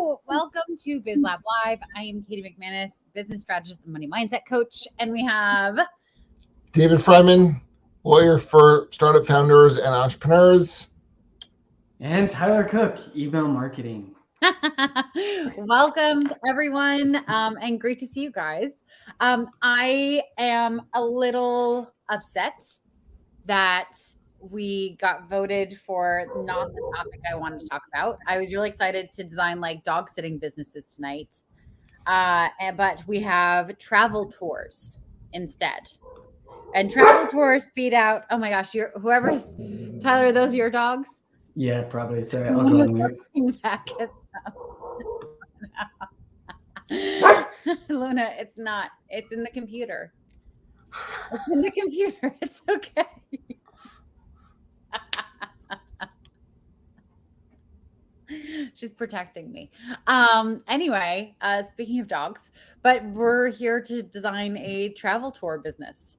Welcome to Biz Lab Live. I am Katie McManus, business strategist and money mindset coach. And we have David Fryman, lawyer for startup founders and entrepreneurs. And Tyler Cook, email marketing. welcome to everyone, and great to see you guys. I am a little upset that we got voted for not the topic I wanted to talk about. I was really excited to design like dog sitting businesses tonight. But we have travel tours instead. And travel tours beat out, oh my gosh, whoever's, Tyler, are those your dogs? Yeah, probably. Sorry, I'll go on mute. Back at them. Luna, it's not. It's in the computer. It's in the computer. It's okay. She's protecting me. Anyway, speaking of dogs, but we're here to design a travel tour business.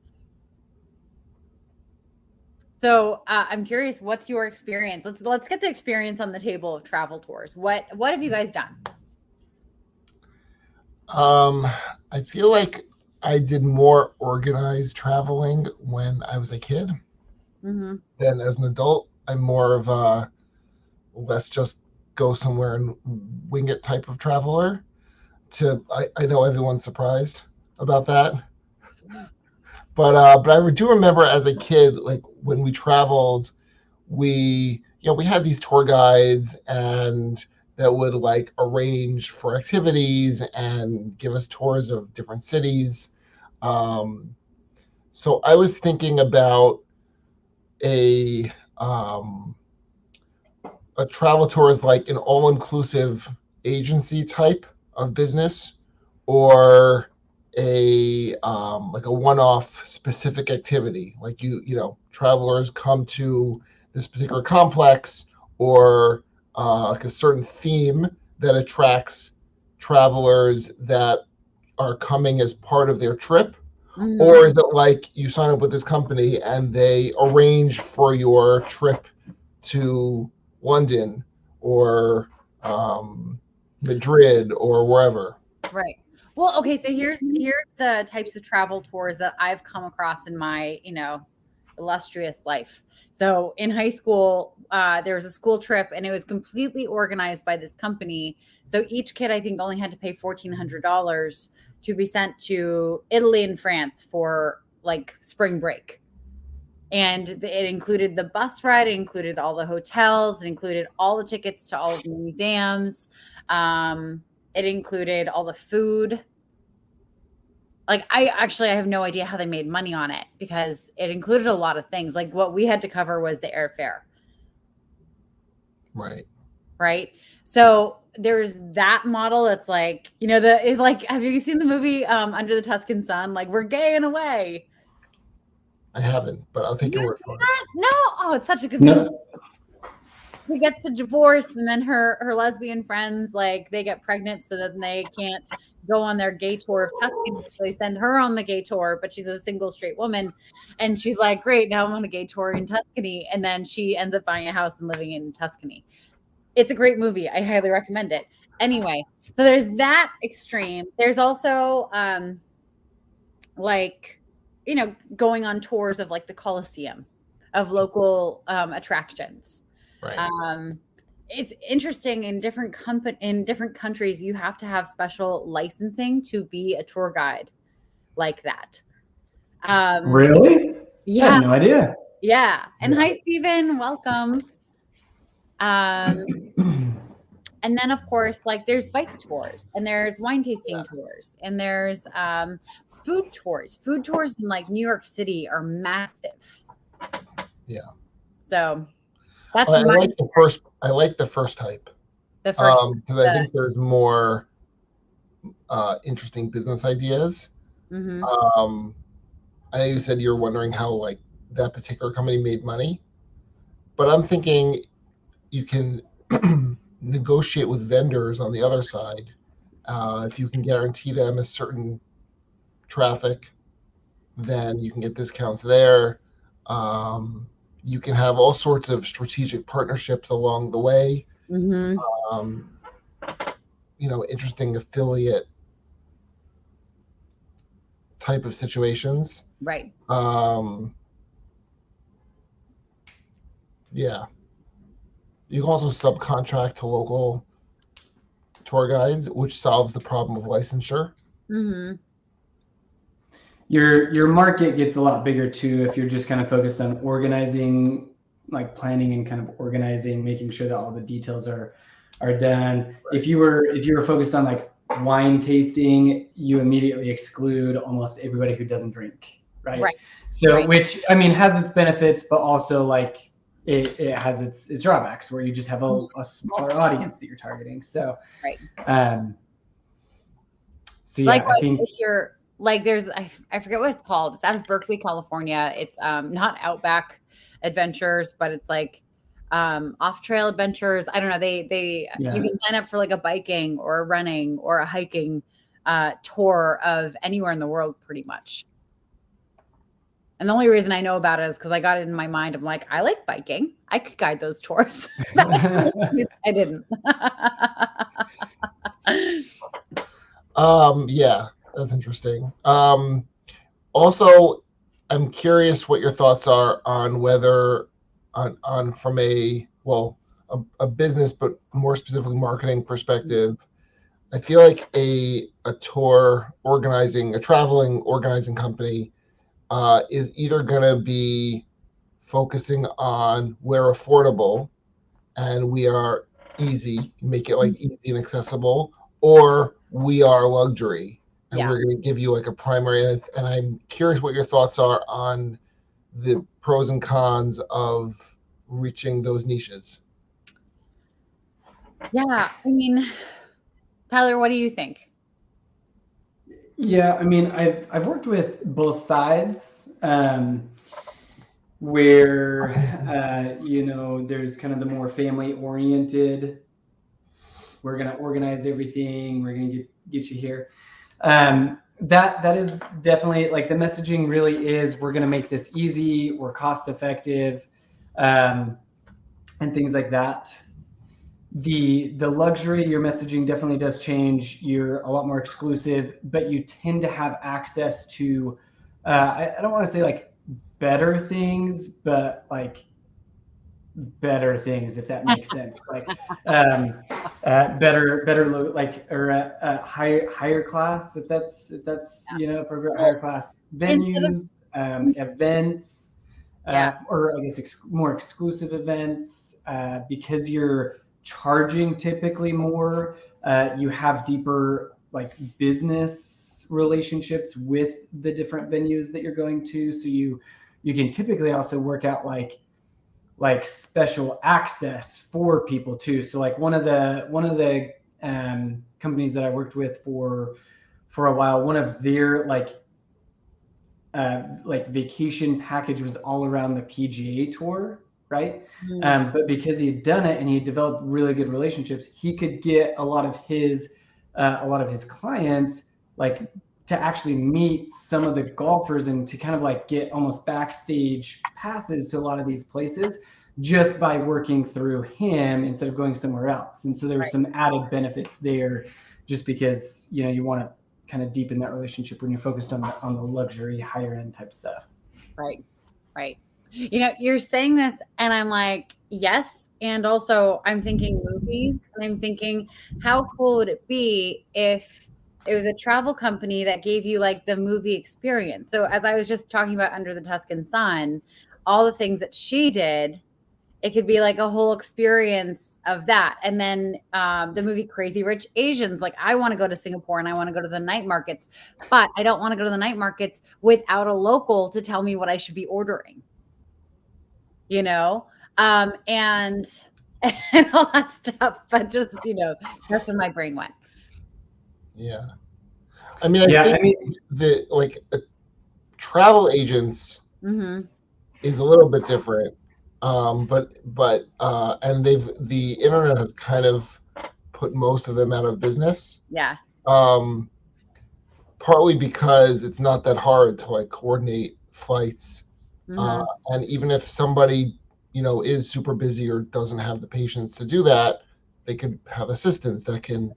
So I'm curious, what's your experience? Let's get the experience on the table of travel tours. What have you guys done? I feel like I did more organized traveling when I was a kid than as an adult. I'm more of a let's just go somewhere and wing it type of traveler. I know everyone's surprised about that. But I do remember as a kid, like when we traveled, we had these tour guides and that would like arrange for activities and give us tours of different cities. So I was thinking about a travel tour as like an all-inclusive agency type of business, or a like a one-off specific activity, like travelers come to this particular complex, or like a certain theme that attracts travelers that are coming as part of their trip. Or is it like you sign up with this company and they arrange for your trip to London or Madrid or wherever? Right. Well, okay, so here's the types of travel tours that I've come across in my, illustrious life. So in high school, there was a school trip and it was completely organized by this company. So each kid, I think, only had to pay $1,400 to be sent to Italy and France for like spring break. And it included the bus ride, it included all the hotels, it included all the tickets to all of the museums. It included all the food. Like I have no idea how they made money on it, because it included a lot of things. Like what we had to cover was the airfare. Right. So there's that model that's like, have you seen the movie Under the Tuscan Sun? Like, we're gay in a way. I haven't, but I'll take your word for it. No. Oh, it's such a good movie. He gets a divorce, and then her lesbian friends, like, they get pregnant, so then they can't go on their gay tour of Tuscany. So they send her on the gay tour, but she's a single straight woman. And she's like, great, now I'm on a gay tour in Tuscany. And then she ends up buying a house and living in Tuscany. It's a great movie. I highly recommend it. Anyway, so there's that extreme. There's also going on tours of like the Colosseum, of local attractions. Right. It's interesting, in different countries, you have to have special licensing to be a tour guide like that. Really? Yeah. I had no idea. Yeah. And hi, Stephen. Welcome. And then, of course, like there's bike tours, and there's wine tasting tours, and there's food tours. Food tours in like New York City are massive. Yeah. So that's I like the first type. The first, because I think there's more interesting business ideas. I know you said you're wondering how like that particular company made money, but I'm thinking you can negotiate with vendors on the other side. If you can guarantee them a certain traffic, then you can get discounts there. You can have all sorts of strategic partnerships along the way. interesting affiliate type of situations. Right. Yeah. You can also subcontract to local tour guides, which solves the problem of licensure. Mm-hmm. Your market gets a lot bigger too if you're just kind of focused on organizing, like planning and kind of organizing, making sure that all the details are done. Right. If you were focused on like wine tasting, you immediately exclude almost everybody who doesn't drink, right? Right. So right. Which I mean has its benefits, but also like it has its drawbacks where you just have a smaller audience that you're targeting. So right. So yeah, likewise, I think if you're like there's I forget what it's called. It's out of Berkeley, California. It's not Outback Adventures, but it's like off trail adventures. I don't know. They you can sign up for like a biking or a running or a hiking tour of anywhere in the world pretty much. And the only reason I know about it is because I got it in my mind. I'm like, I like biking. I could guide those tours. I didn't. Yeah, that's interesting. Also, I'm curious what your thoughts are on whether on from a business, but more specifically marketing perspective. I feel like a traveling organizing company is either going to be focusing on we're affordable and we are easy, make it like easy and accessible, or we are luxury and we're going to give you like a primary. And I'm curious what your thoughts are on the pros and cons of reaching those niches. Yeah, I mean, Tyler, what do you think? Yeah, I mean, I've worked with both sides, where there's kind of the more family oriented. We're gonna organize everything. We're gonna get you here. That is definitely like the messaging. Really is we're gonna make this easy. We're cost effective, and things like that. The luxury, your messaging definitely does change. You're a lot more exclusive, but you tend to have access to I don't want to say like better things, but like better things, if that makes sense. Like better like or higher class, if that's appropriate. Higher class venues, events, or I guess more exclusive events, because you're charging typically more. You have deeper like business relationships with the different venues that you're going to, so you can typically also work out like special access for people too. So like one of the companies that I worked with for a while, one of their like vacation package was all around the PGA Tour, right? But because he had done it and he had developed really good relationships, he could get a lot of his clients like to actually meet some of the golfers and to kind of like get almost backstage passes to a lot of these places just by working through him instead of going somewhere else. And so there were some added benefits there, just because you want to kind of deepen that relationship when you're focused on the luxury higher end type stuff. Right. You're saying this and I'm like, yes. And also I'm thinking movies, and I'm thinking, how cool would it be if it was a travel company that gave you like the movie experience? So as I was just talking about Under the Tuscan Sun, all the things that she did, it could be like a whole experience of that. And then the movie Crazy Rich Asians, like I want to go to Singapore and I want to go to the night markets, but I don't want to go to the night markets without a local to tell me what I should be ordering, and and all that stuff. But just, that's where my brain went. Yeah. I mean, I think the travel agents is a little bit different. But and the internet has kind of put most of them out of business. Yeah. Partly because it's not that hard to like coordinate flights, and even if somebody is super busy or doesn't have the patience to do that, they could have assistants that can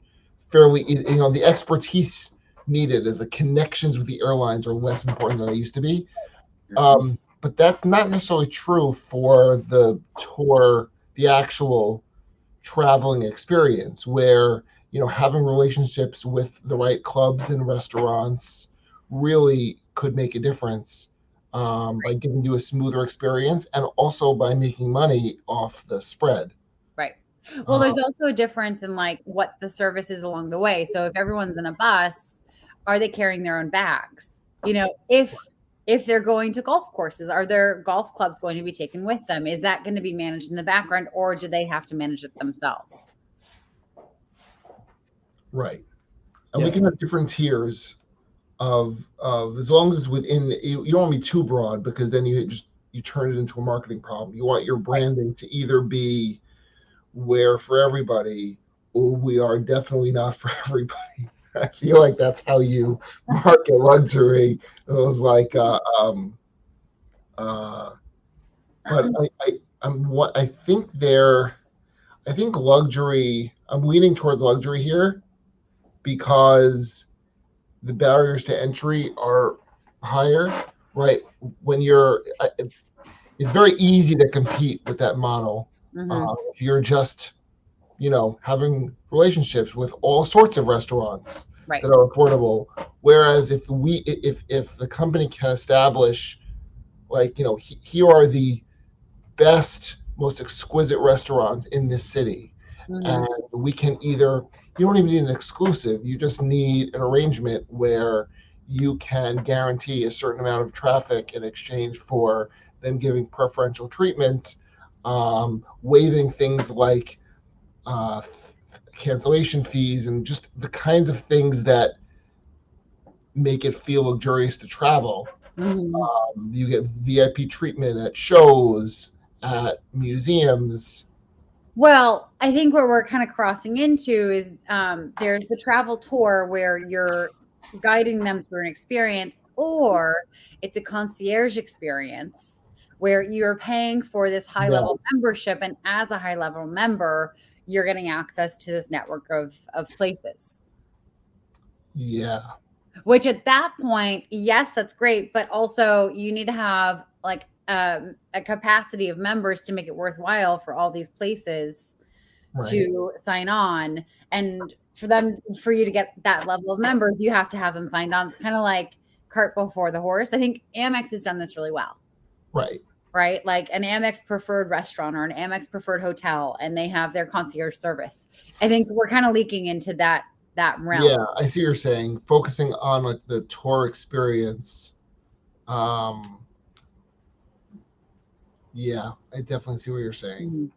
fairly, the expertise needed, the connections with the airlines are less important than they used to be. But that's not necessarily true for the tour, the actual traveling experience, where having relationships with the right clubs and restaurants really could make a difference, by giving you a smoother experience and also by making money off the spread. Right. Well, there's also a difference in like what the service is along the way. So if everyone's in a bus, are they carrying their own bags? If they're going to golf courses, are their golf clubs going to be taken with them? Is that going to be managed in the background, or do they have to manage it themselves? Right. And we can have different tiers of as long as it's within, you don't want to be too broad, because then you turn it into a marketing problem. You want your branding to either be where for everybody, or we are definitely not for everybody. I feel like that's how you market luxury. It was like, but I think luxury. I'm leaning towards luxury here because the barriers to entry are higher, right? It's very easy to compete with that model. If you're just having relationships with all sorts of restaurants that are affordable. Whereas if the company can establish, like, here are the best, most exquisite restaurants in this city, and we can you don't even need an exclusive. You just need an arrangement where you can guarantee a certain amount of traffic in exchange for them giving preferential treatment, waiving things like cancellation fees, and just the kinds of things that make it feel luxurious to travel. You get VIP treatment at shows, at museums. Well, I think what we're kind of crossing into is there's the travel tour where you're guiding them through an experience, or it's a concierge experience where you're paying for this high level membership. And as a high level member, you're getting access to this network of places. Yeah. Which at that point, yes, that's great. But also you need to have like a capacity of members to make it worthwhile for all these places to sign on. And for you to get that level of members, you have to have them signed on. It's kind of like cart before the horse. I think Amex has done this really well. Right? Like an Amex preferred restaurant or an Amex preferred hotel, and they have their concierge service. I think we're kind of leaking into that realm. Yeah, I see what you're saying. Focusing on like the tour experience. Yeah, I definitely see what you're saying.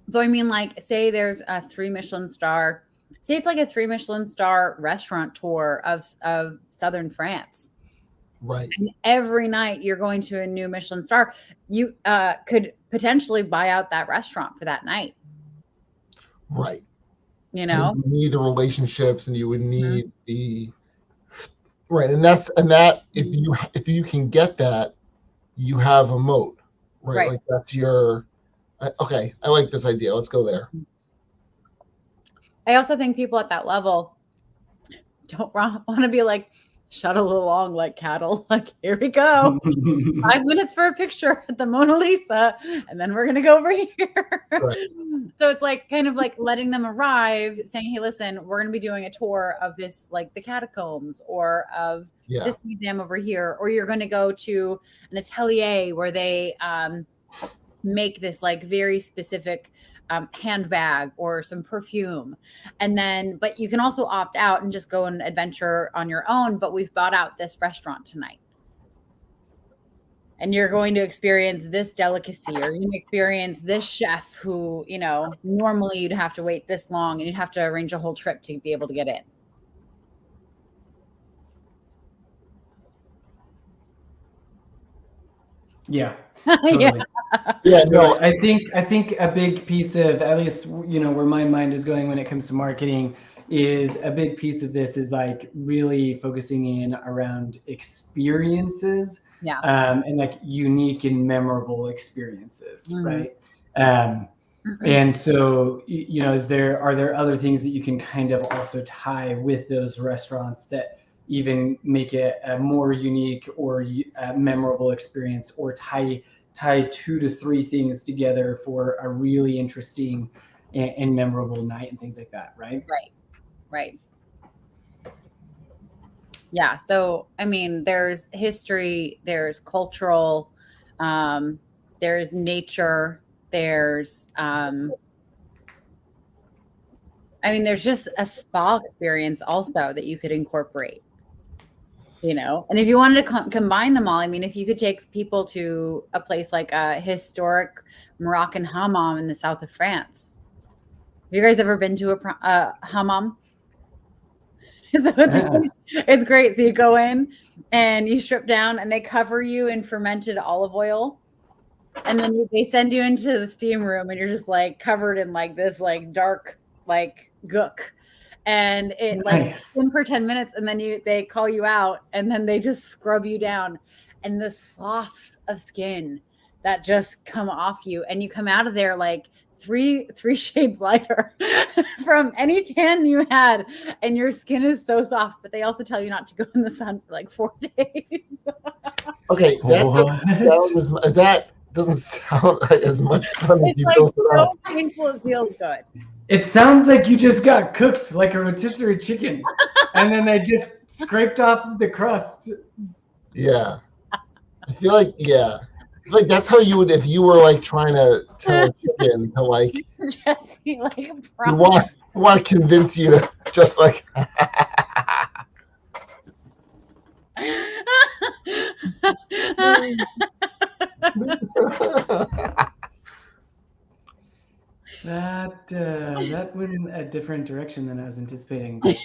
So I mean, like, say there's a 3 Michelin star. Say it's like a 3 Michelin star restaurant tour of southern France. Right. And every night you're going to a new Michelin star. You could potentially buy out that restaurant for that night. Right. You need the relationships, and you would need the right. And that if you can get that, you have a moat, right? Like that's your okay. I like this idea. Let's go there. I also think people at that level don't want to be like shuttle along like cattle. Like, here we go. 5 minutes for a picture at the Mona Lisa, and then we're going to go over here. So it's like kind of like letting them arrive, saying, hey, listen, we're going to be doing a tour of this, like the catacombs or of this museum over here. Or you're going to go to an atelier where they make this like very specific handbag or some perfume. And then, but you can also opt out and just go and adventure on your own. But we've bought out this restaurant tonight. And you're going to experience this delicacy, or you're going to experience this chef who, normally you'd have to wait this long and you'd have to arrange a whole trip to be able to get in. Yeah. Totally. No, I think a big piece of, at least, where my mind is going when it comes to marketing, is a big piece of this is like really focusing in around experiences, and like unique and memorable experiences, right? And so, are there other things that you can kind of also tie with those restaurants that even make it a more unique or a memorable experience, or tie 2 to 3 things together for a really interesting and memorable night and things like that, right? Right. Yeah. So, I mean, there's history, there's cultural, there's nature, there's, there's just a spa experience also that you could incorporate, and if you wanted to combine them all, if you could take people to a place like a historic Moroccan hammam in the south of France. Have you guys ever been to a hammam? So it's great. So you go in and you strip down and they cover you in fermented olive oil. And then they send you into the steam room and you're just like covered in like this like dark like gook. And it like in for 10 minutes and then they call you out and then they just scrub you down, and the sloughs of skin that just come off you, and you come out of there like three shades lighter from any tan you had, and your skin is so soft. But they also tell you not to go in the sun for like 4 days. Okay, that doesn't sound like as much fun as you built it up. It's so painful, it feels good. It sounds like you just got cooked like a rotisserie chicken, and then they just scraped off the crust. Yeah, I feel like that's how you would, if you were like trying to tell a chicken to like Jesse, like you want to convince you to just like That went in a different direction than I was anticipating. But,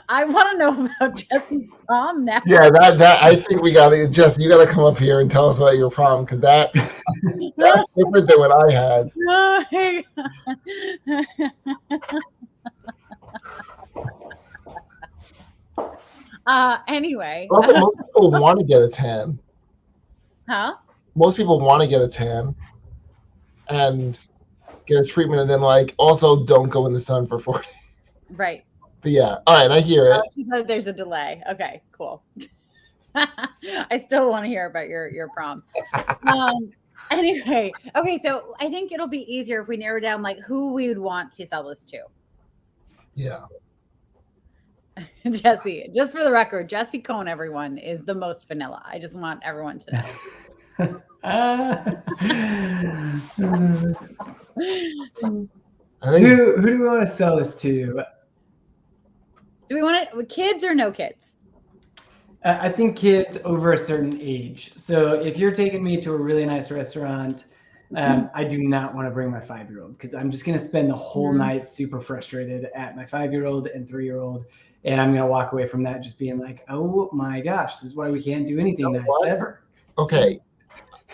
I want to know about Jesse's prom now. Yeah, that I think we got to, Jesse, you got to come up here and tell us about your prom, because that's different than what I had. Anyway. Most people want to get a tan. Huh? Most people want to get a tan and get a treatment, and then like also don't go in the sun for 4 days. Right. But yeah, all right, I hear it. There's a delay. Okay, cool. I still want to hear about your prom. Anyway, okay, so I think it'll be easier if we narrow down like who we would want to sell this to. Yeah. Jesse, just for the record, Jesse Cohn, everyone, is the most vanilla. I just want everyone to know. Who do we want to sell this to? Do we want it with kids or no kids? I think kids over a certain age. So if you're taking me to a really nice restaurant, I do not want to bring my 5-year-old, because I'm just going to spend the whole night super frustrated at my 5-year-old and 3-year-old. And I'm going to walk away from that just being like, oh my gosh, this is why we can't do anything nice ever. Okay.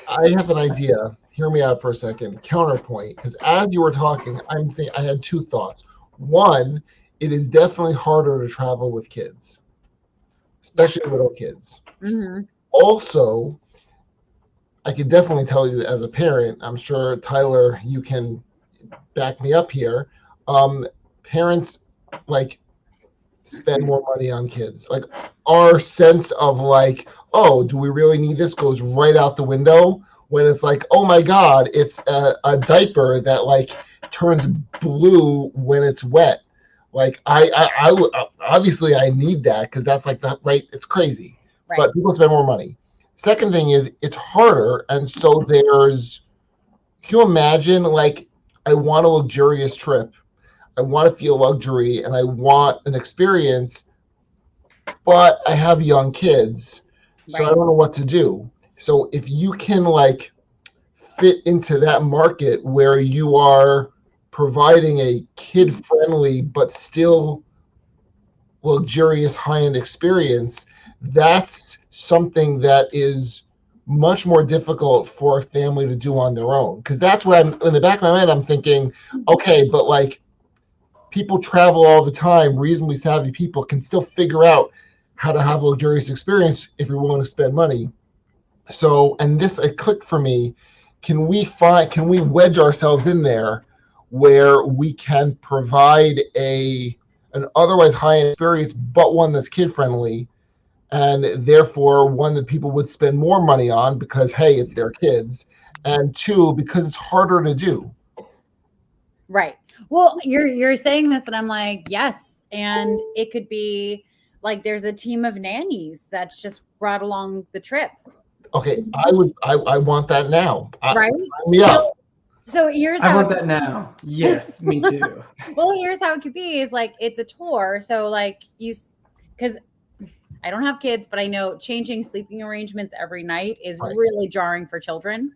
I have an idea. Hear me out for a second. Counterpoint, because as you were talking, I had 2 thoughts. One, it is definitely harder to travel with kids, especially little kids. Mm-hmm. Also, I can definitely tell you as a parent, I'm sure, Tyler, you can back me up here. Parents like spend more money on kids. Like our sense of like, oh, do we really need this goes right out the window when it's like, oh my God, it's a diaper that like turns blue when it's wet. Like I obviously I need that because that's like the right. It's crazy, right. But people spend more money. Second thing is it's harder, and so there's. Can you imagine? Like, I want a luxurious trip. I want to feel luxury, and I want an experience, but I have young kids, so right. I don't know what to do. So if you can like fit into that market where you are providing a kid-friendly but still luxurious high-end experience, that's something that is much more difficult for a family to do on their own. Because that's what I'm in the back of my mind, I'm thinking, okay, but like people travel all the time, reasonably savvy people can still figure out how to have a luxurious experience if you're willing to spend money. So, and this, it clicked for me, can we wedge ourselves in there where we can provide an otherwise high-end experience, but one that's kid-friendly, and therefore one that people would spend more money on because, hey, it's their kids, and two, because it's harder to do. Right. Well, you're saying this, and I'm like, yes. And it could be like there's a team of nannies that's just brought along the trip. Okay, I want that now. Right? Sign me up. So here's I how want that now. Yes, me too. well, here's how it could be is like it's a tour. So like because I don't have kids, but I know changing sleeping arrangements every night is really jarring for children.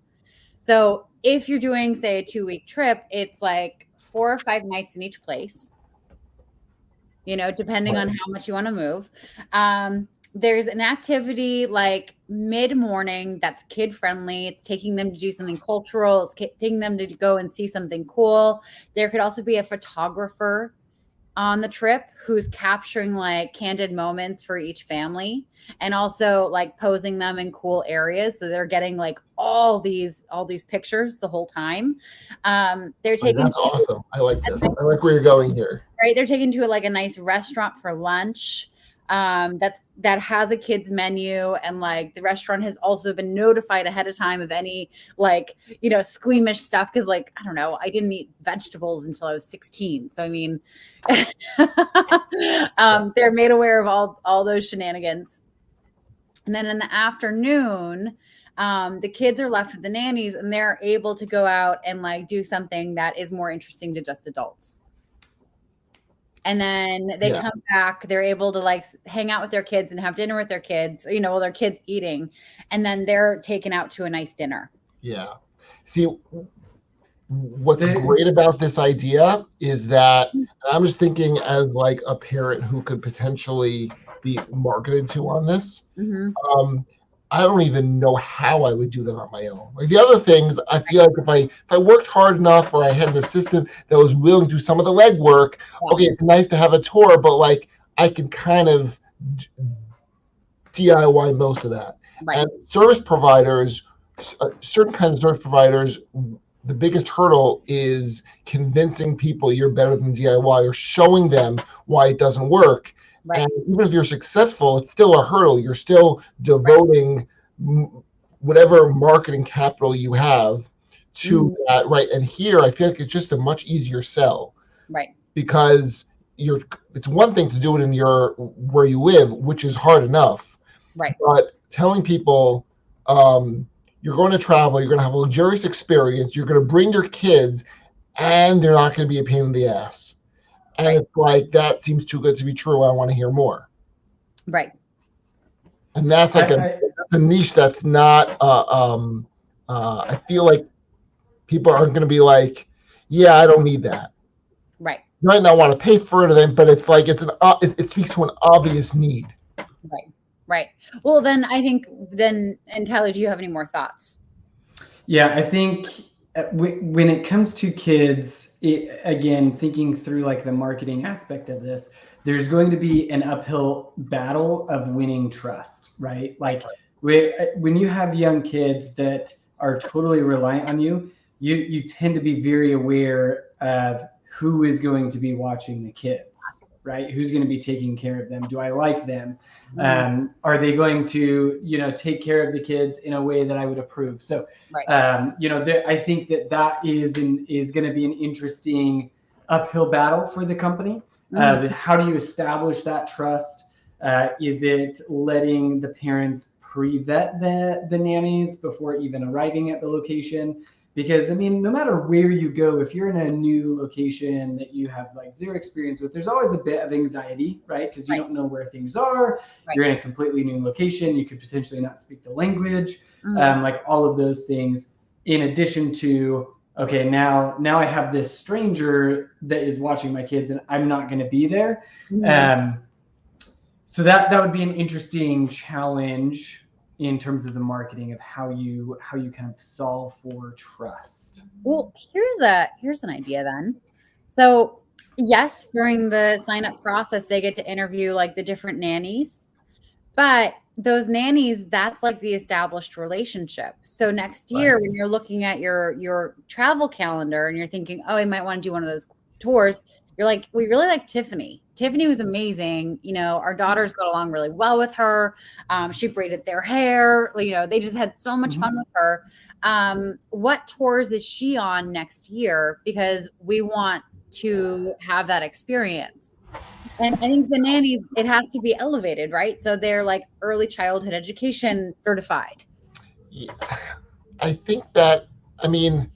So if you're doing, say, a 2-week trip, it's like 4 or 5 nights in each place, depending on how much you want to move. There's an activity like mid-morning that's kid-friendly. It's taking them to do something cultural. It's taking them to go and see something cool. There could also be a photographer on the trip who's capturing like candid moments for each family and also like posing them in cool areas, so they're getting like all these pictures the whole time. They're taking that's awesome. I like this. I like where you're going here. Right, they're taken to like a nice restaurant for lunch that has a kids menu, and like the restaurant has also been notified ahead of time of any like squeamish stuff, because like I don't know, I didn't eat vegetables until I was 16, so I mean they're made aware of all those shenanigans. And then in the afternoon the kids are left with the nannies, and they're able to go out and like do something that is more interesting to just adults. And then they come back, they're able to like hang out with their kids and have dinner with their kids, while their kids eating. And then they're taken out to a nice dinner. Yeah. See, what's great about this idea is that I'm just thinking as like a parent who could potentially be marketed to on this. Mm-hmm. I don't even know how I would do that on my own. Like the other things, I feel like if I worked hard enough, or I had an assistant that was willing to do some of the legwork, okay, it's nice to have a tour, but like I can kind of DIY most of that. Right. And service providers, certain kinds of service providers, the biggest hurdle is convincing people you're better than DIY, or showing them why it doesn't work. Right. And even if you're successful, it's still a hurdle. You're still devoting whatever marketing capital you have to that, right? And here, I feel like it's just a much easier sell, right? Because it's one thing to do it in where you live, which is hard enough, right? But telling people you're going to travel, you're going to have a luxurious experience, you're going to bring your kids, and they're not going to be a pain in the ass. And it's like, that seems too good to be true. I want to hear more. Right. And that's like that's a niche that's not, I feel like people aren't going to be like, yeah, I don't need that. Right. You might not want to pay for it, but it's like, it speaks to an obvious need. Right. Right. Well, then I think and Tyler, do you have any more thoughts? Yeah, I think when it comes to kids, again, thinking through like the marketing aspect of this, there's going to be an uphill battle of winning trust, right? Like when you have young kids that are totally reliant on you, you tend to be very aware of who is going to be watching the kids, right? Who's going to be taking care of them? Do I like them? Are they going to, take care of the kids in a way that I would approve? So, I think that is going to be an interesting uphill battle for the company. How do you establish that trust? Is it letting the parents pre-vet the nannies before even arriving at the location? Because, I mean, no matter where you go, if you're in a new location that you have like zero experience with, there's always a bit of anxiety, right? Because you don't know where things are. You're in a completely new location. You could potentially not speak the language, like all of those things. In addition to, okay, now I have this stranger that is watching my kids, and I'm not going to be there. So that would be an interesting challenge in terms of the marketing of how you kind of solve for trust. Well, here's an idea then. So yes, during the sign up process, they get to interview like the different nannies, But those nannies, that's like the established relationship. So next year, when you're looking at your travel calendar and you're thinking, oh, I might want to do one of those tours, you're like, we really like Tiffany. Tiffany was amazing. Our daughters got along really well with her. She braided their hair. They just had so much fun with her. What tours is she on next year? Because we want to have that experience. And I think the nannies, it has to be elevated, right? So they're like early childhood education certified. Yeah. I think that, I mean,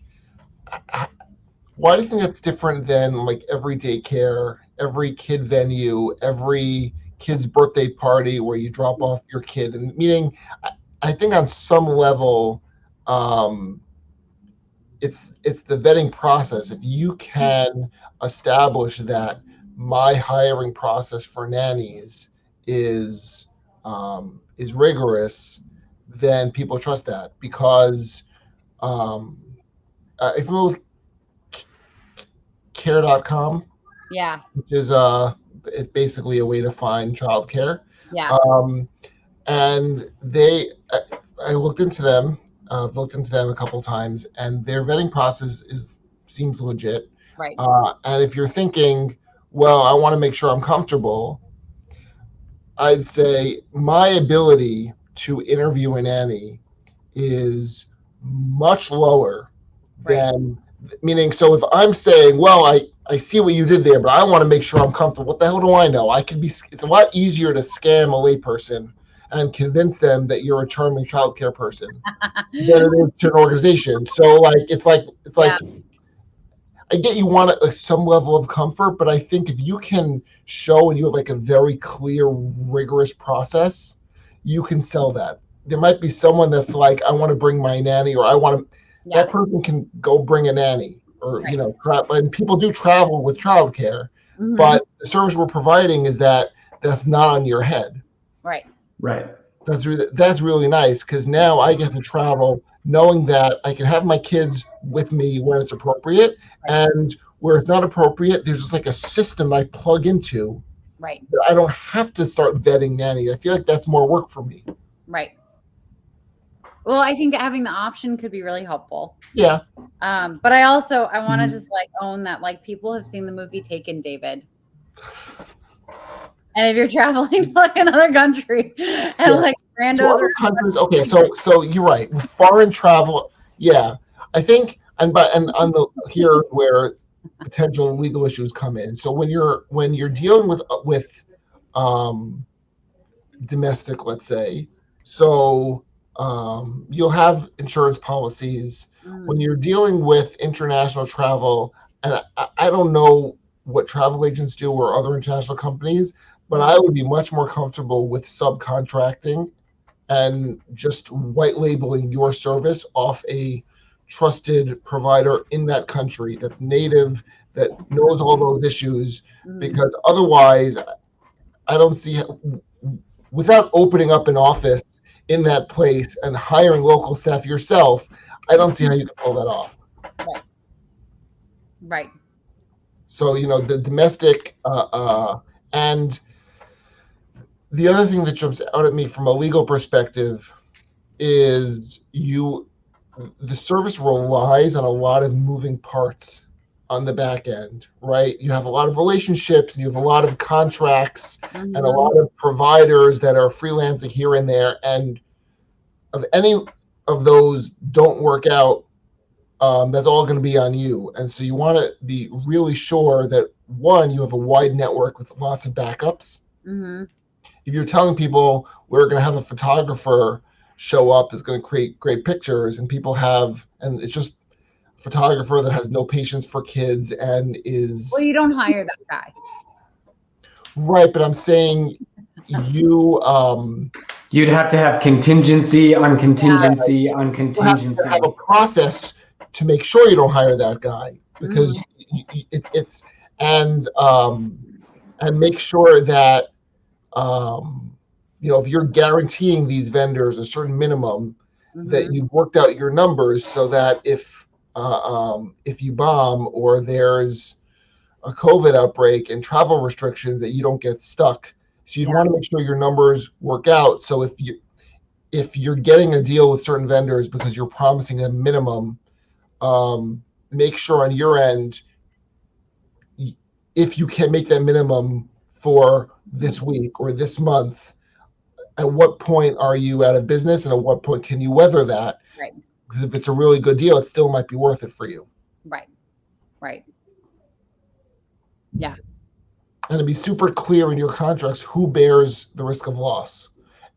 why do you think that's different than like every daycare, every kid venue, every kid's birthday party where you drop off your kid? And meaning, I think on some level, it's the vetting process. If you can establish that my hiring process for nannies is rigorous, then people trust that because if you move care.com, Yeah. which is it's basically a way to find childcare. Yeah. And I looked into them. I've looked into them a couple times, and their vetting process seems legit. Right. And if you're thinking, well, I want to make sure I'm comfortable, I'd say my ability to interview a nanny is much lower than, meaning, so if I'm saying, well, I see what you did there, but I want to make sure I'm comfortable. What the hell do I know? It's a lot easier to scam a layperson and convince them that you're a charming childcare person than it is to an organization. So it's like I get you want some level of comfort, but I think if you can show and you have like a very clear, rigorous process, you can sell that. There might be someone that's like, I want to bring my nanny, or I want to. That person can go bring a nanny, or and people do travel with childcare, but the service we're providing is that's not on your head. Right. That's really nice because now I get to travel knowing that I can have my kids with me when it's appropriate, and where it's not appropriate, there's just like a system I plug into. Right. I don't have to start vetting nannies. I feel like that's more work for me. Right. Well, I think having the option could be really helpful. Yeah. But I want to just like own that like people have seen the movie Taken, David. And if you're traveling to like another country and like randos are countries, okay, so you're right. With foreign travel, yeah. I think and on the here where potential legal issues come in. So when you're dealing with domestic, let's say, so you'll have insurance policies. When you're dealing with international travel, and I don't know what travel agents do or other international companies, but I would be much more comfortable with subcontracting and just white labeling your service off a trusted provider in that country that's native, that knows all those issues, because otherwise I don't see, without opening up an office in that place and hiring local staff yourself, I don't see how you can pull that off. Right. So, the domestic and the other thing that jumps out at me from a legal perspective is the service relies on a lot of moving parts on the back end, right? You have a lot of relationships, and you have a lot of contracts, and a lot of providers that are freelancing here and there. And if any of those don't work out, that's all going to be on you. And so you want to be really sure that, one, you have a wide network with lots of backups. If you're telling people we're going to have a photographer show up that's going to create great pictures, and and it's just a photographer that has no patience for kids and is... Well, you don't hire that guy. Right, but I'm saying you'd have to have contingency on contingency on contingency. You have to have a process to make sure you don't hire that guy, because it's and make sure that if you're guaranteeing these vendors a certain minimum, that you've worked out your numbers so that if you bomb or there's a COVID outbreak and travel restrictions, that you don't get stuck. So you'd want to make sure your numbers work out. So if you're getting a deal with certain vendors because you're promising a minimum, make sure on your end, if you can make that minimum for this week or this month, at what point are you out of business, and at what point can you weather that? Right. Because if it's a really good deal, it still might be worth it for you. Right. Yeah. And to be super clear in your contracts who bears the risk of loss.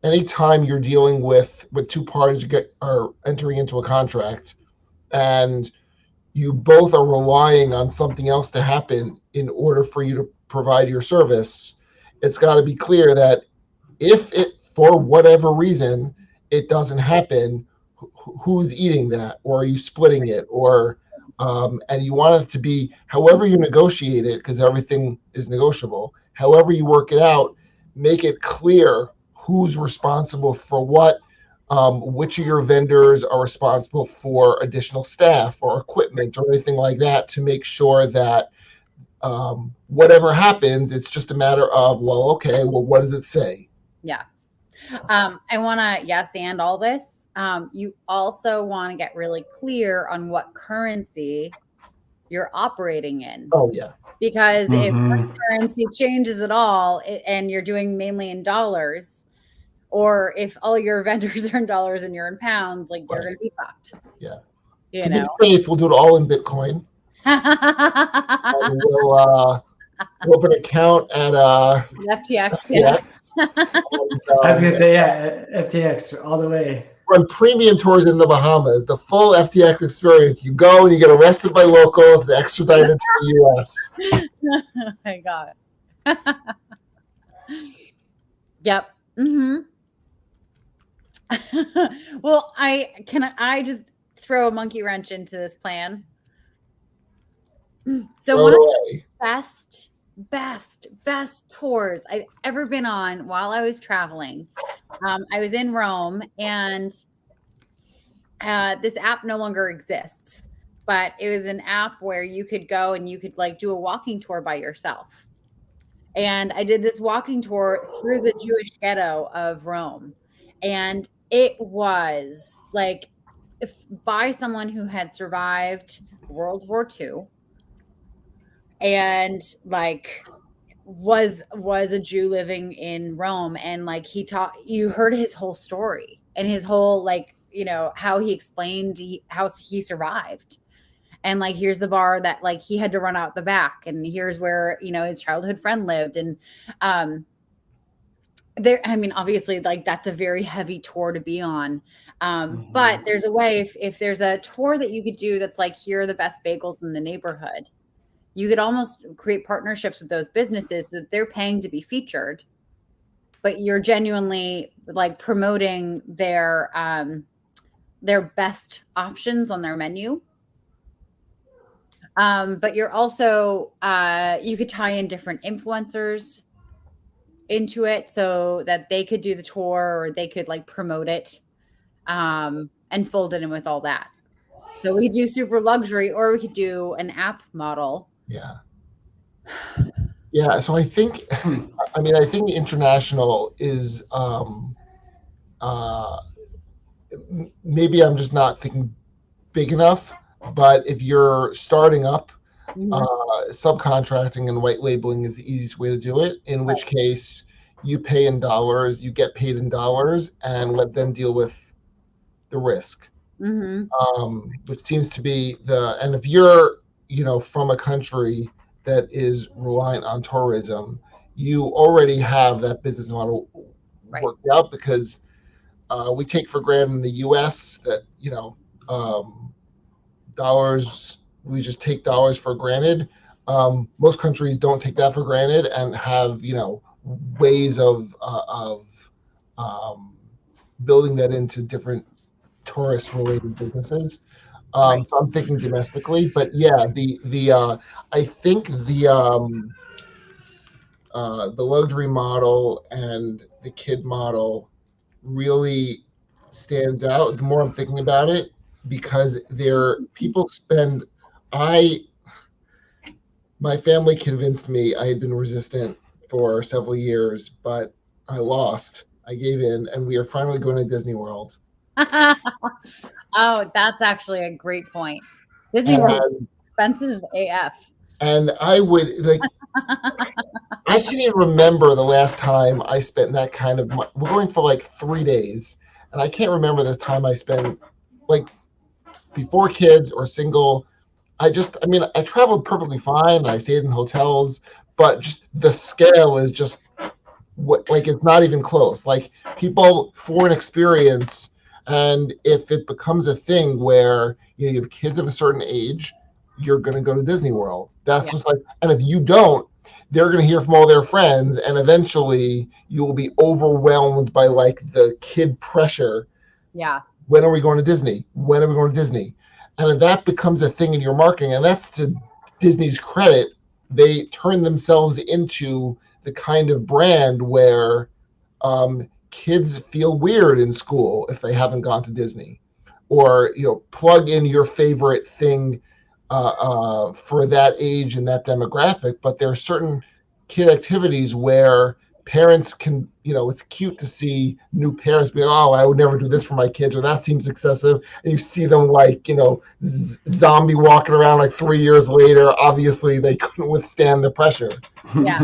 Anytime you're dealing with two parties are entering into a contract, and you both are relying on something else to happen in order for you to provide your service, it's got to be clear that if it, for whatever reason, it doesn't happen, who's eating that, or are you splitting it, or and you want it to be however you negotiate it, because everything is negotiable. However you work it out, make it clear who's responsible for what. Which of your vendors are responsible for additional staff or equipment or anything like that, to make sure that whatever happens, it's just a matter of, well, what does it say? Yeah. I want to yes and all this. You also want to get really clear on what currency you're operating in. Oh, yeah. Because if one currency changes at all and you're doing mainly in dollars, or if all your vendors are in dollars and you're in pounds, like you're going to be fucked. Yeah. You to know? be safe, we'll do it all in Bitcoin. We'll open an account at FTX. Yeah. I was going to say, yeah, FTX all the way. Run premium tours in the Bahamas, the full FTX experience. You go and you get arrested by locals, and extradited to the U.S. Oh my God. Yep. Mm-hmm. Well, I just throw a monkey wrench into this plan. So one of the best tours I've ever been on while I was traveling. I was in Rome, and this app no longer exists, but it was an app where you could go and you could like do a walking tour by yourself. And I did this walking tour through the Jewish ghetto of Rome. And it was like by someone who had survived World War II and like was a Jew living in Rome. And like you heard his whole story and his whole, like, you know, how he explained how he survived. And like, here's the bar that like he had to run out the back, and here's where, you know, his childhood friend lived. And I mean, obviously, like that's a very heavy tour to be on. But there's a way, if there's a tour that you could do that's like, here are the best bagels in the neighborhood, you could almost create partnerships with those businesses that they're paying to be featured, but you're genuinely like promoting their best options on their menu. But you're also, you could tie in different influencers into it so that they could do the tour, or they could like promote it, and fold it in with all that. So we could do super luxury, or we could do an app model. Yeah. Yeah. So I think, I think international is, maybe I'm just not thinking big enough, but if you're starting up, subcontracting and white labeling is the easiest way to do it, in which case you pay in dollars, you get paid in dollars, and let them deal with the risk. Which seems to be and if you're, you know, from a country that is reliant on tourism, you already have that business model worked out, because we take for granted in the US that, you know, dollars, we just take dollars for granted. Most countries don't take that for granted and have, you know, ways of building that into different tourist related businesses. So I'm thinking domestically, but yeah, I think the luxury model and the kid model really stands out the more I'm thinking about it, because people my family convinced me I had been resistant for several years, but I lost. I gave in, and we are finally going to Disney World. Oh, that's actually a great point. Disney World's And, expensive AF. and I would like. I can't even remember the last time I spent that kind of money. We're going for like 3 days, and I can't remember the time I spent like before kids or single. I mean, I traveled perfectly fine. And I stayed in hotels, but just the scale is just like it's not even close. Like people for an experience, and if it becomes a thing where you have kids of a certain age, you're going to go to Disney World. That's just like, and if you don't, they're going to hear from all their friends, and eventually you will be overwhelmed by like the kid pressure. Yeah. When are we going to Disney? When are we going to Disney? And if that becomes a thing in your marketing, and that's to Disney's credit, they turn themselves into the kind of brand where kids feel weird in school if they haven't gone to Disney, or plug in your favorite thing for that age and that demographic. But there are certain kid activities where parents can, it's cute to see new parents be, oh, I would never do this for my kids, or that seems excessive. And you see them like, zombie walking around like 3 years later. Obviously, they couldn't withstand the pressure. Yeah.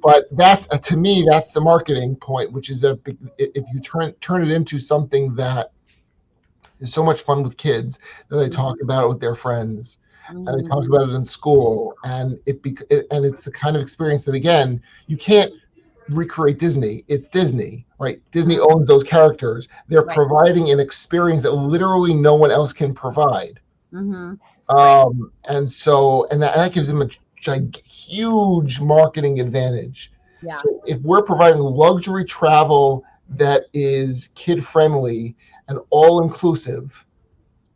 But that's to me, that's the marketing point, which is that if you turn it into something that is so much fun with kids, that they talk about it with their friends, and they talk about it in school, and it's the kind of experience that, again, you can't recreate Disney. It's Disney, right? Disney owns those characters. They're providing an experience that literally no one else can provide. And that gives them a huge marketing advantage. Yeah. So if we're providing luxury travel that is kid friendly and all inclusive,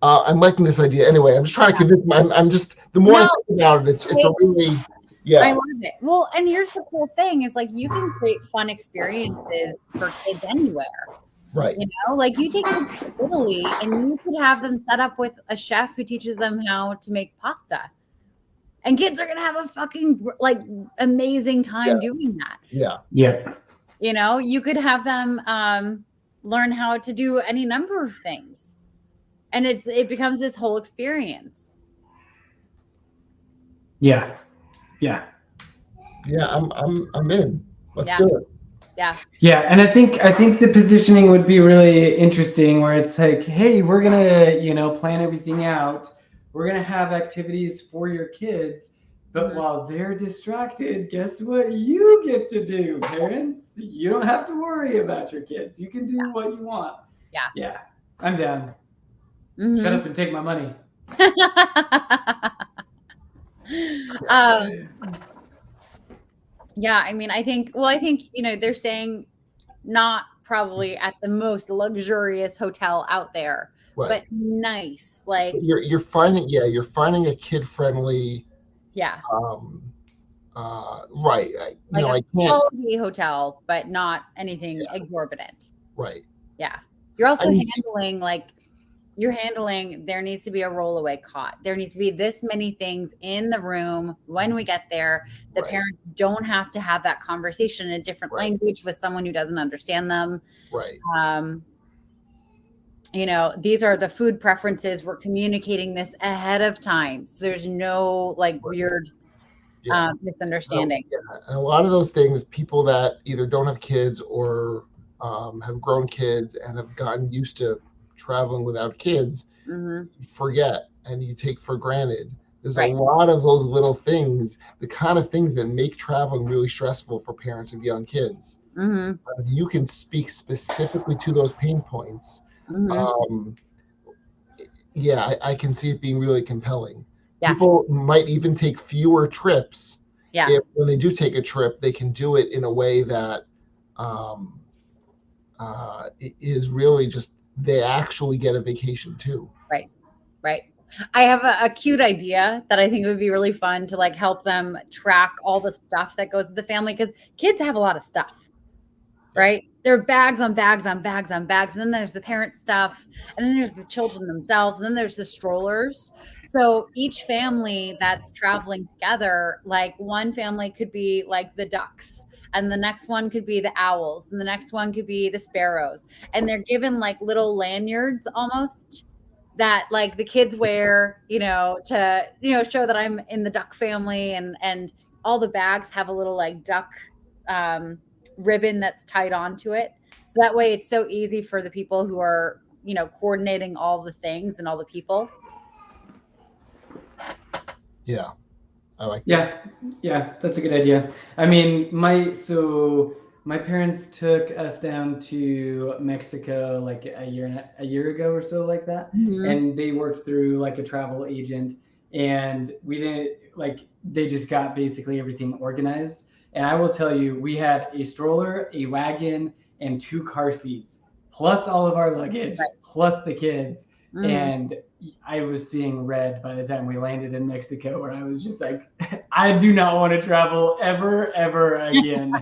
I'm liking this idea. Anyway, I'm just trying to convince I'm just, the more I think about it, it's a really, I love it. Well, and here's the cool thing is like you can create fun experiences for kids anywhere. Right. Like you take kids to Italy and you could have them set up with a chef who teaches them how to make pasta. And kids are going to have a fucking like amazing time doing that. Yeah. Yeah. You could have them learn how to do any number of things. And it becomes this whole experience. Yeah. Yeah. Yeah, I'm in. Let's do it. Yeah. Yeah, and I think the positioning would be really interesting where it's like, hey, we're gonna, plan everything out. We're gonna have activities for your kids, but while they're distracted, guess what you get to do, parents? You don't have to worry about your kids. You can do what you want. Yeah. Yeah. I'm down. Shut up and take my money. Yeah, I mean, I think they're saying not probably at the most luxurious hotel out there, but nice. Like you're finding a kid friendly. Yeah. Right. Like I a can't. quality hotel, but not anything exorbitant. Right. Yeah. You're also handling there needs to be a rollaway cot. There needs to be this many things in the room when we get there. The parents don't have to have that conversation in a different language with someone who doesn't understand them. Right. These are the food preferences. We're communicating this ahead of time. So there's no weird misunderstanding. And a lot of those things, people that either don't have kids or have grown kids and have gotten used to traveling without kids, forget and you take for granted. There's a lot of those little things, the kind of things that make traveling really stressful for parents of young kids. If you can speak specifically to those pain points, I can see it being really compelling. People might even take fewer trips. If when they do take a trip, they can do it in a way that is really just, they actually get a vacation too. Right. I have a cute idea that I think would be really fun to like help them track all the stuff that goes with the family, because kids have a lot of stuff, right? There are bags on bags on bags on bags. And then there's the parent stuff. And then there's the children themselves. And then there's the strollers. So each family that's traveling together, like one family could be like the ducks. and the next one could be the owls, and the next one could be the sparrows. And they're given like little lanyards almost that like the kids wear, to, show that I'm in the duck family, and all the bags have a little like duck ribbon that's tied onto it. So that way it's so easy for the people who are, coordinating all the things and all the people. Yeah. I like that. Yeah, that's a good idea. I mean, my parents took us down to Mexico like a year ago or so, like that. Mm-hmm. And they worked through like a travel agent, and we didn't like they just got basically everything organized. And I will tell you, we had a stroller, a wagon, and 2 car seats, plus all of our luggage, right. plus the kids. Mm-hmm. And I was seeing red by the time we landed in Mexico, where I was just like, I do not want to travel ever again.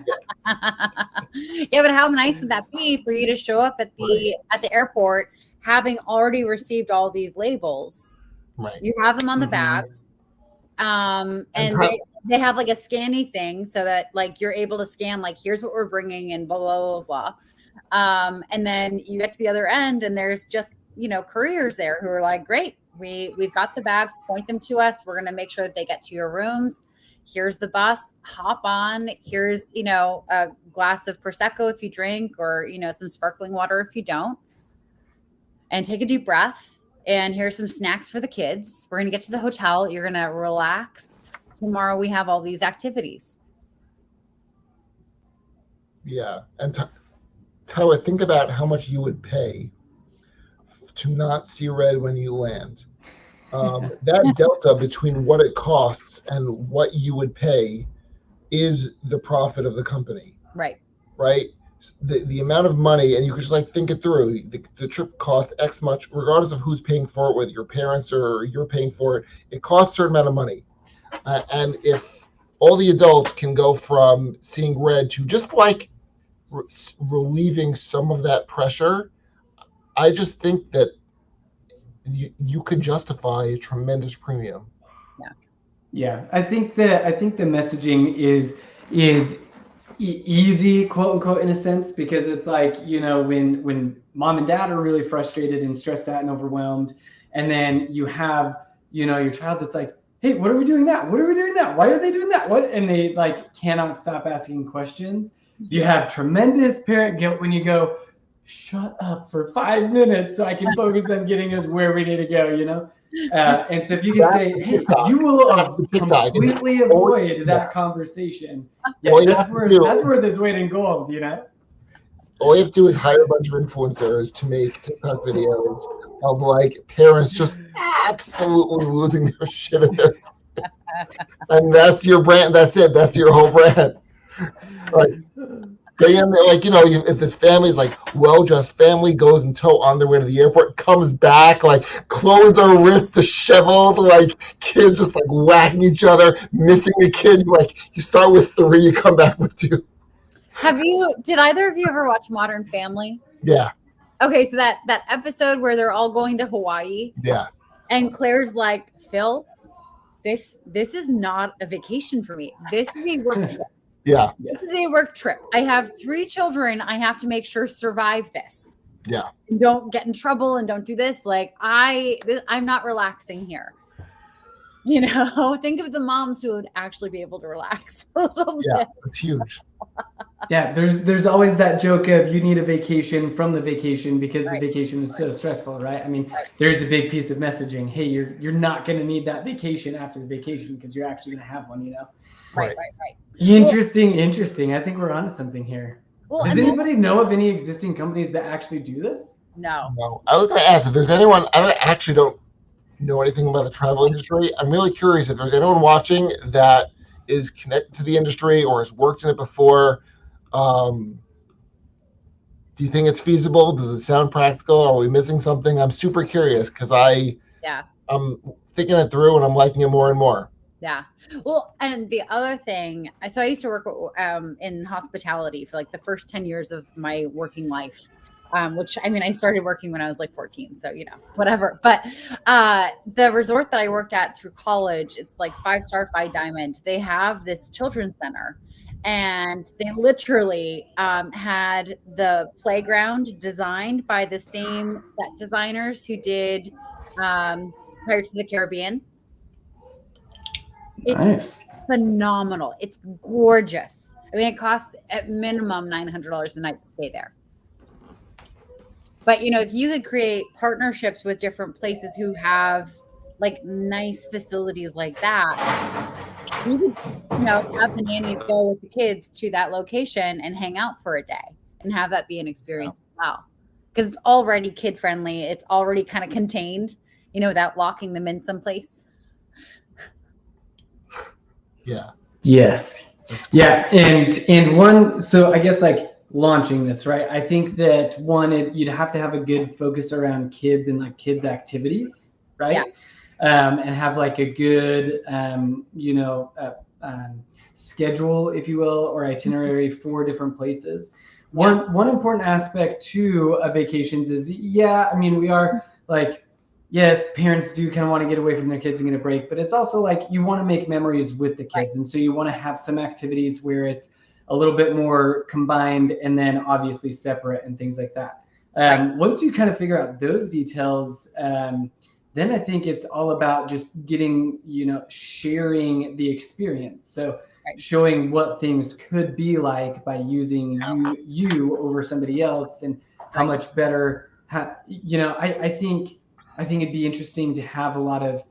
Yeah, but how nice would that be for you to show up at the airport having already received all these labels? Right. You have them on the bags. And they have like a scanny thing so that like you're able to scan like, here's what we're bringing and blah, blah, blah, blah. And then you get to the other end and there's just, couriers there who are like, great, we've got the bags, point them to us. We're going to make sure that they get to your rooms. Here's the bus, hop on. Here's, a glass of Prosecco if you drink, or, some sparkling water if you don't. And take a deep breath. And here's some snacks for the kids. We're going to get to the hotel. You're going to relax. Tomorrow we have all these activities. Yeah. And Tyler, think about how much you would pay to not see red when you land. That delta between what it costs and what you would pay is the profit of the company. Right. Right? The amount of money, and you could just like think it through. The trip cost X much, regardless of who's paying for it, whether your parents or you're paying for it. It costs a certain amount of money. And if all the adults can go from seeing red to just like relieving some of that pressure, I just think that you could justify a tremendous premium. Yeah. I think the messaging is easy, quote unquote, in a sense, because it's like, when mom and dad are really frustrated and stressed out and overwhelmed, and then you have, your child that's like, hey, what are we doing now? What are we doing now? Why are they doing that? What? And they like cannot stop asking questions. You have tremendous parent guilt when you go, shut up for 5 minutes so I can focus on getting us where we need to go, and so if you can say, hey, you will completely avoid that conversation. Yeah, that's where there's weight in gold, All you have to do is hire a bunch of influencers to make TikTok videos of like parents just absolutely losing their shit at their and that's your brand. That's it. That's your whole brand. Like, if this family is like well-dressed family, goes in tow on their way to the airport, comes back, like clothes are ripped, disheveled, like kids just like whacking each other, missing a kid. Like you start with 3, you come back with 2. Did either of you ever watch Modern Family? Yeah. Okay, so that episode where they're all going to Hawaii. Yeah. And Claire's like, Phil, this is not a vacation for me. This is a work trip. Yeah. This is a work trip. I have 3 children. I have to make sure survive this. Yeah. And don't get in trouble and don't do this. Like I'm not relaxing here. Think of the moms who would actually be able to relax a little bit. Yeah, it's huge. Yeah, there's always that joke of you need a vacation from the vacation because right. the vacation is so stressful, right? I mean, there's a big piece of messaging. Hey, you're not going to need that vacation after the vacation because you're actually going to have one, Right. Interesting. I think we're onto something here. Well, does anybody know of any existing companies that actually do this? No. I was going to ask if there's anyone. I actually don't know anything about the travel industry. I'm really curious if there's anyone watching that is connected to the industry or has worked in it before. Do you think it's feasible? Does it sound practical? Are we missing something? I'm super curious because I'm thinking it through and I'm liking it more and more. Yeah. Well, and the other thing, so I used to work in hospitality for like the first 10 years of my working life, which I started working when I was like 14. So, whatever. But the resort that I worked at through college, it's like 5-star, 5 diamond. They have this children's center. And they literally had the playground designed by the same set designers who did Pirates of the Caribbean. It's Nice. phenomenal. It's gorgeous. I mean, it costs at minimum $900 a night to stay there. But if you could create partnerships with different places who have like nice facilities like that, you could, have the nannies go with the kids to that location and hang out for a day and have that be an experience as well. Because it's already kid friendly. It's already kind of contained, without locking them in someplace. Yeah. Yes. Yeah. And one, so I guess like launching this, right? I think that you'd have to have a good focus around kids and like kids activities, right? Yeah. And have like a good, schedule, if you will, or itinerary for different places. One important aspect too of vacations is, I mean, we are like, yes, parents do kind of want to get away from their kids and get a break, but it's also like you want to make memories with the kids. Right. And so you want to have some activities where it's a little bit more combined and then obviously separate and things like that. Right. Once you kind of figure out those details, then I think it's all about just getting, sharing the experience. So showing what things could be like by using you over somebody else and how much better, I think it'd be interesting to have a lot of,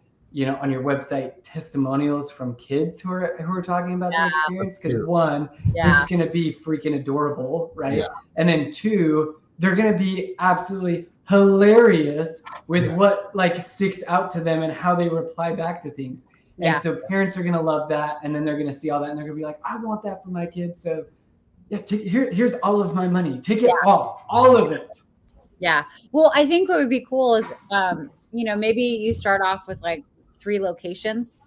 on your website, testimonials from kids who are talking about their experience. Because one, they're just going to be freaking adorable, right? Yeah. And then two, they're going to be absolutely hilarious with what like sticks out to them and how they reply back to things. And so parents are going to love that. And then they're going to see all that and they're going to be like, I want that for my kids. So here's all of my money. Take it all of it. Yeah. Well, I think what would be cool is, maybe you start off with like 3 locations,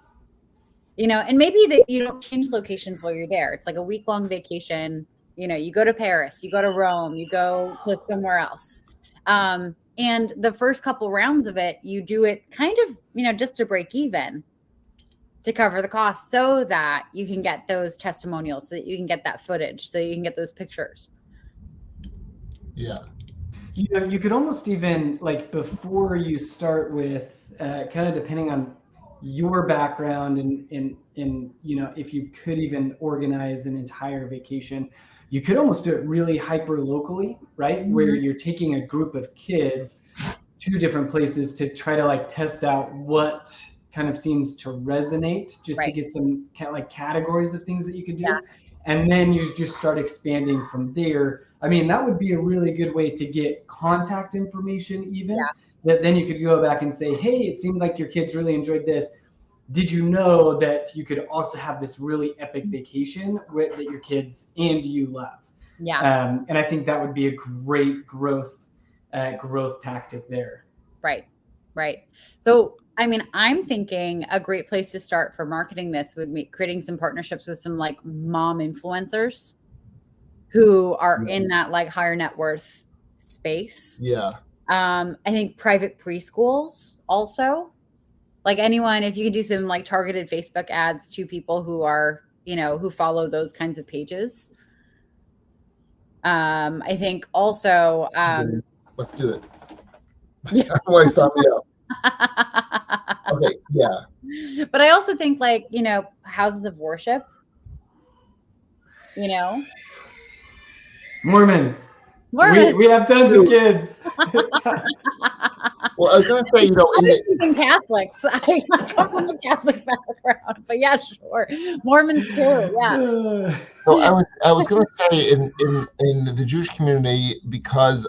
and maybe that you don't change locations while you're there. It's like a week-long vacation. You go to Paris, you go to Rome, you go to somewhere else. And the first couple rounds of it, you do it kind of, just to break even, to cover the cost so that you can get those testimonials, so that you can get that footage, so you can get those pictures. Yeah. You could almost even like before you start with kind of depending on your background and if you could even organize an entire vacation, you could almost do it really hyper locally, right? Mm-hmm. Where you're taking a group of kids to different places to try to like test out what kind of seems to resonate, just to get some kind of like categories of things that you could do. Yeah. And then you just start expanding from there. I mean, that would be a really good way to get contact information even. Yeah. That then you could go back and say, hey, it seemed like your kids really enjoyed this. Did you know that you could also have this really epic vacation that your kids and you love? Yeah. And I think that would be a great growth tactic there. Right. So, I mean, I'm thinking a great place to start for marketing this would be creating some partnerships with some like mom influencers who are in that like higher net worth space. Yeah. I think private preschools also, like anyone, if you could do some like targeted Facebook ads to people who are, who follow those kinds of pages. I think also, let's do it. Yeah. Why sign me up? Okay, yeah. But I also think like, houses of worship, Mormons. We have tons of kids. Well, I was going to say, in Catholics. I come from a Catholic background, but yeah, sure. Mormons too, yeah. So I was going to say in the Jewish community, because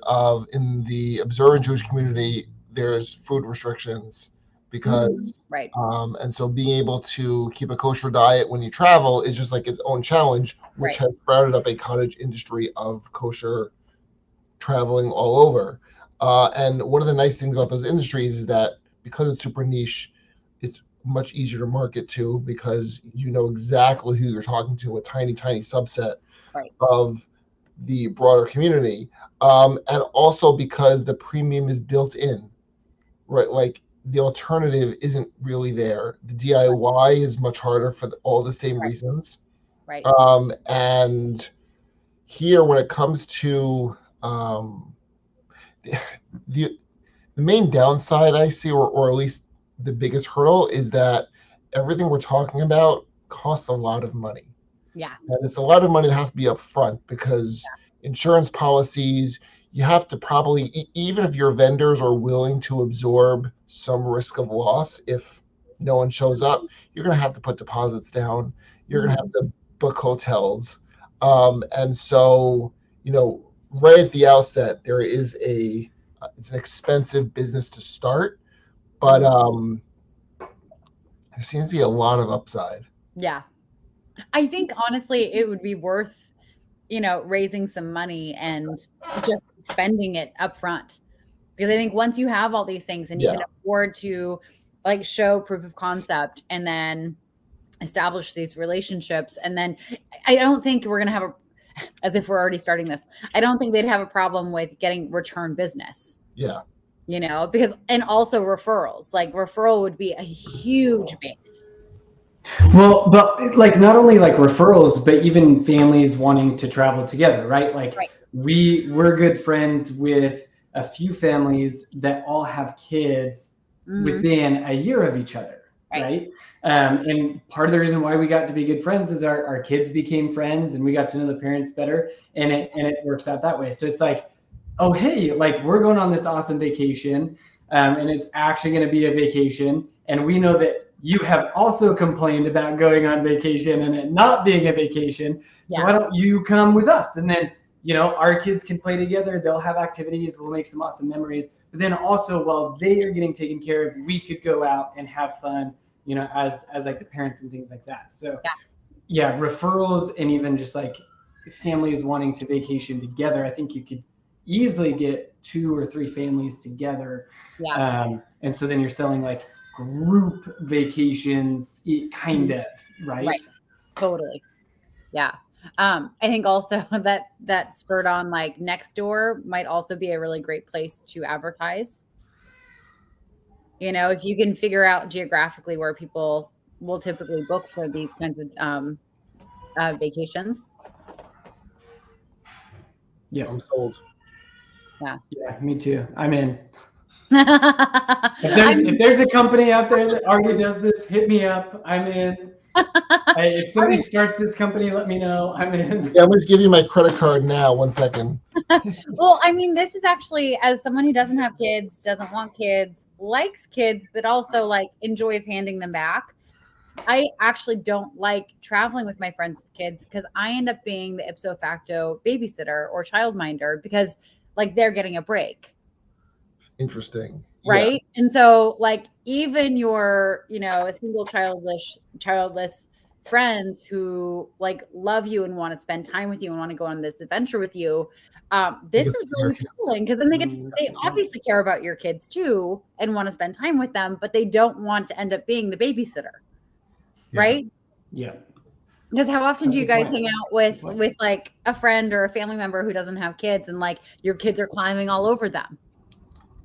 in the observant Jewish community, there's food restrictions because and so being able to keep a kosher diet when you travel is just like its own challenge, which has sprouted up a cottage industry of kosher traveling all over. And one of the nice things about those industries is that because it's super niche, it's much easier to market to because you know exactly who you're talking to, a tiny subset of the broader community. And also because the premium is built in, right? Like the alternative isn't really there. The DIY is much harder for all the same reasons. Right. And here, when it comes to the main downside I see, or at least the biggest hurdle, is that everything we're talking about costs a lot of money. Yeah. And it's a lot of money that has to be up front, because insurance policies, you have to probably, even if your vendors are willing to absorb some risk of loss, if no one shows up, you're going to have to put deposits down. You're going to have to book hotels. And so, right at the outset, there is it's an expensive business to start, but there seems to be a lot of upside. Yeah. I think honestly, it would be worth, raising some money and just spending it up front. Because I think once you have all these things and you can afford to like show proof of concept and then establish these relationships, and then I don't think we're going to have as if we're already starting this, I don't think they'd have a problem with getting return business. Yeah. Because, and also referrals, like referral would be a huge base. Well, but like not only like referrals, but even families wanting to travel together, right? Like we're good friends with a few families that all have kids within a year of each other, right? And part of the reason why we got to be good friends is our kids became friends and we got to know the parents better, and it works out that way. So it's like, oh, hey, like we're going on this awesome vacation, and it's actually going to be a vacation, and we know that you have also complained about going on vacation and it not being a vacation. So why don't you come with us? And then, our kids can play together. They'll have activities. We'll make some awesome memories. But then also, while they are getting taken care of, we could go out and have fun, as like the parents and things like that. So referrals, and even just like families wanting to vacation together. I think you could easily get 2 or 3 families together. And so then you're selling like group vacations, kind of, right? Totally. Yeah. I think also that spurred on like Nextdoor might also be a really great place to advertise. If you can figure out geographically where people will typically book for these kinds of vacations. Yeah, I'm sold. Yeah, me too. I'm in. If there's a company out there that already does this, hit me up. I'm in. If somebody starts this company, let me know. I'm in. Yeah, I'm going to give you my credit card now. 1 second. Well, I mean, this is actually, as someone who doesn't have kids, doesn't want kids, likes kids, but also like enjoys handing them back. I actually don't like traveling with my friends' kids because I end up being the ipso facto babysitter or childminder because like they're getting a break. Interesting. Right. Yeah. And so like even your, single childless friends who like love you and want to spend time with you and want to go on this adventure with you. This is really appealing because then they obviously care about your kids too and want to spend time with them, but they don't want to end up being the babysitter. Yeah. Right. Yeah. Because how often do you guys hang out with like a friend or a family member who doesn't have kids and like your kids are climbing all over them?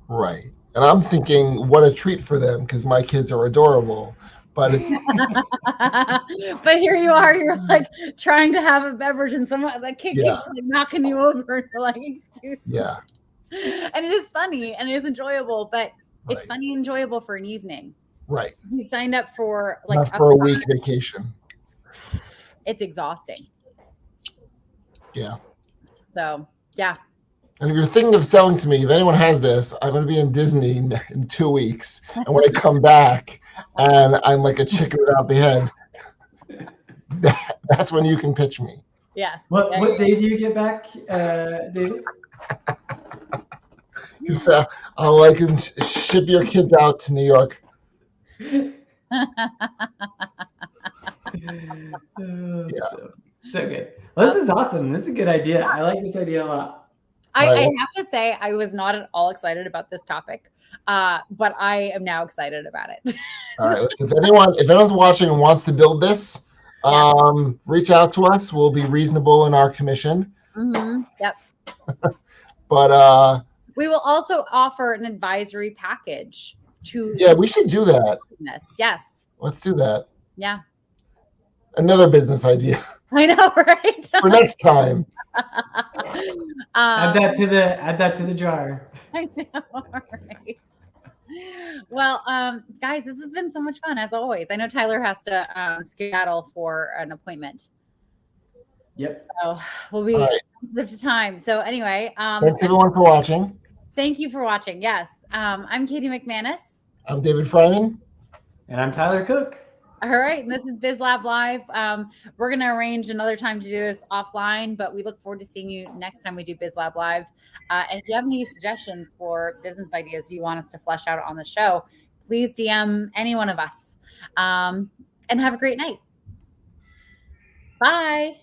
Right. And I'm thinking, what a treat for them because my kids are adorable. But it's but here you are, you're like trying to have a beverage and someone that kid keeps like knocking you over and you're like, excuse me. Yeah. And it is funny and it is enjoyable, but it's funny and enjoyable for an evening. Right. You signed up for like not for a week vacation. It's exhausting. Yeah. So yeah. And if you're thinking of selling to me, if anyone has this, I'm going to be in Disney in 2 weeks. And when I come back and I'm like a chicken without the head, that's when you can pitch me. Yes. What day do you get back, David? So I can ship your kids out to New York. So good. Well, this is awesome. This is a good idea. I like this idea a lot. I have to say, I was not at all excited about this topic, but I am now excited about it. All right. If anyone's watching and wants to build this, reach out to us. We'll be reasonable in our commission. Mm-hmm. Yep. But we will also offer an advisory package to. Yeah, we should do that. Yes. Let's do that. Yeah. Another business idea. I know, right? For next time. Add that to the jar. I know, right? Well, guys, this has been so much fun as always. I know Tyler has to skedaddle for an appointment. Yep. So we'll be up to time. So anyway, thanks everyone for watching. Thank you for watching. Yes. I'm Katie McManus. I'm David Fryman. And I'm Tyler Cook. All right. And this is Biz Lab Live. We're going to arrange another time to do this offline, but we look forward to seeing you next time we do Biz Lab Live. And if you have any suggestions for business ideas you want us to flesh out on the show, please DM any one of us. And have a great night. Bye.